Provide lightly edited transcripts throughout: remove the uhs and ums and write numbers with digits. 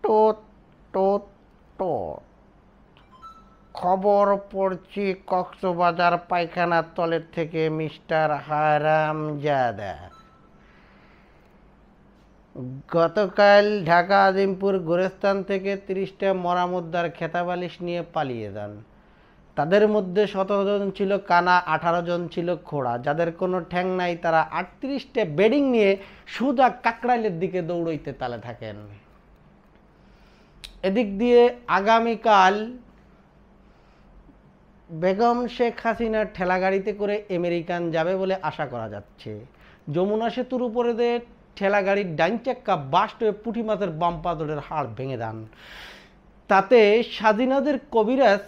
টোত টোত টোত খবর পড়ছি কক্সবাজার পায়খানার তলের থেকে মিস্টার হারামজাদা গতকাল ঢাকা আজিমপুর গোরস্থান থেকে ৩০টা মরামুদ্দার খেতাবালিশ নিয়ে পালিয়ে যান। তাদের মধ্যে ১৭ জন ছিল কানা, ১৮ জন ছিল খোড়া। যাদের কোনো ঠ্যাং নাই তারা ৩৮টা বেডিং নিয়ে সোজা কাকরাইলের দিকে দৌড়ইতে তালে থাকেন। এদিক দিয়ে আগামীকাল বেগম শেখ হাসিনা ঠেলাগাড়িতে করে আমেরিকান যাবে বলে আশা করা যাচ্ছে। যমুনা সেতুর উপরে দিয়ে ঠেলাগাড়ির ডাইন চাক্কা বাস্ট হয়ে পুঁটি মাছের বাম পাদরের হাড় ভেঙে দেন। তাতে স্বাধীনদের কবিরাজ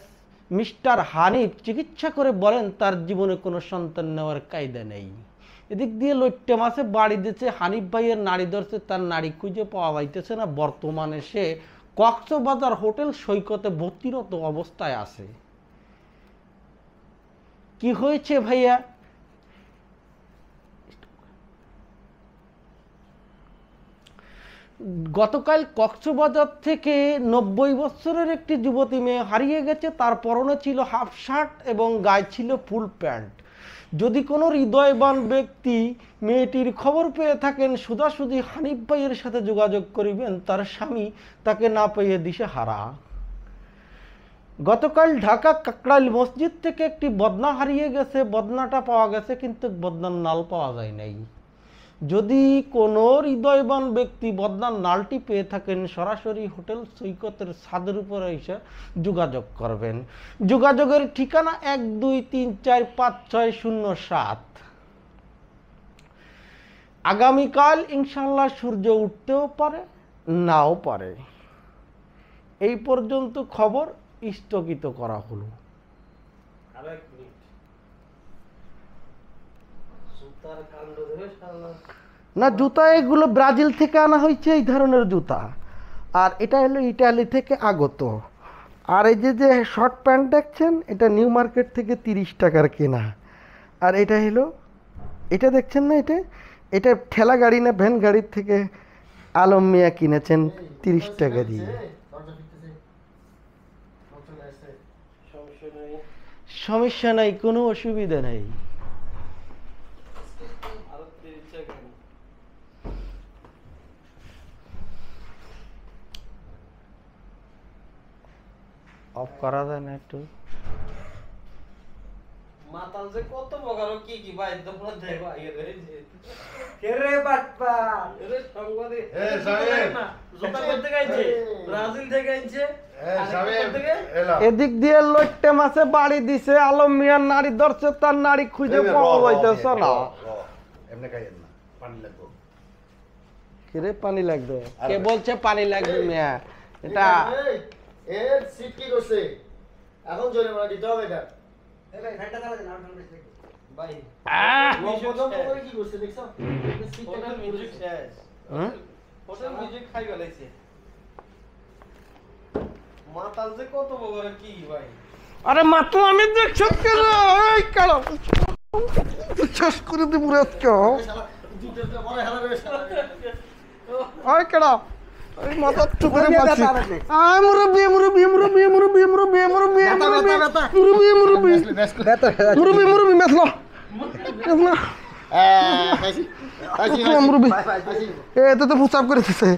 মিস্টার হানিফ চিকিৎসা করে বলেন তার জীবনে কোনো সন্তান নেওয়ার কায়দা নেই। এদিক দিয়ে লইট্টে মাছে বাড়ি দিচ্ছে, হানিফ ভাইয়ের নারী ধরছে, তার নারী খুঁজে পাওয়া যাইতেছে না। বর্তমানে সে কক্সবাজার হোটেল সৈকতে ভর্তিরত অবস্থায় আছে। কি হয়েছে ভাইয়া? গতকাল কক্সবাজার থেকে ৯০ বছরের একটি যুবতী মেয়ে হারিয়ে গেছে। তার পরনে ছিল হাফ শার্ট এবং গায়ে ছিল ফুল প্যান্ট। যদি কোনো হৃদয়বান ব্যক্তি মেয়েটির খবর পেয়ে থাকেন সোজাসুজি হানিফ ভাইয়ের সাথে যোগাযোগ করিবেন। তার স্বামী তাকে না পেয়ে দিশেহারা। গতকাল ঢাকা কাকরাইল মসজিদ থেকে একটি বদনা হারিয়ে গেছে। বদনাটা পাওয়া গেছে কিন্তু বদনার নাল পাওয়া যায় নাই। যদি কোনো হৃদয়বান ব্যক্তি বদনার নালটি পেয়ে থাকেন সরাসরি হোটেল সৈকতের ছাদের উপরে এসে যোগাযোগ করবেন। যোগাযোগের ঠিকানা ১২৩৪৫৬০৭। আগামীকাল ইনশাল্লাহ সূর্য উঠতেও পারে, নাও পারে। এই পর্যন্ত খবর স্থগিত করা হলো। না, জুতা এগুলো ব্রাজিল থেকে আনা হয়েছে, এই ধরনের জুতা। আর এটা হলো ইটালি থেকে আগত। আর এই যে শর্ট প্যান্ট দেখছেন, এটা নিউ মার্কেট থেকে ৩০ টাকার কেনা। আর এটা হলো, এটা দেখছেন না, এটা ঠেলা গাড়ি না ভ্যান গাড়ির থেকে আলম মিয়া কিনেছেন ৩০ টাকা দিয়ে। সমস্যা নাই, কোনো অসুবিধা নাই। অফ করা যায় না একটু? মাতাল যে কত বগার কি কি ভাই তোমরা দেখো কে রে বাটপা এরে সংবাদে এ সাহেব জুতা করতে গাইছে ব্রাজিল থেকে আইছে এদিক দিয়ে লইট্টে মাছে বাড়ি দিছে, আলম মিয়ার নারী ধরছে, তার নারী খুঁজে পাওয়া যাইতেছে না। এমনি খাইয়েন না, পানি লাগবে। কি রে পানি লাগবে? কে বলছে পানি লাগবে মিয়া? এটা এর সিট কি করছে? এখন জোরে মারা দিতে হবে এটা। এ ভাই ফ্যানটা চালা দেন, আর ভাই প্রথম করে কি করছে দেখছো? সিটটা মিউজিক শেষ। হ্যাঁ, হোটেল মিউজিক খাই গেলাইছে। মাতাল যে কত বগার কি ভাই? আরে মাত্র আমি দেখছ কেন? এই কালো শেষ করে দিব রে আজকে। জুতেটা পরে হেলা রে শালা। ওই কেডা? এই মাথা টুকরে পাচ্ছি। আয় মুরব্বি মুরব্বি মুরব্বি মুরব্বি মুরব্বি মুরব্বি মুরব্বি মুরব্বি মুরব্বি মুরব্বি মেসলো মেসলো খাইছি মুরব্বি। এ তো প্রস্তাব করে দিছে।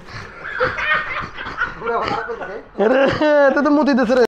এ তো মতি দিছে রে।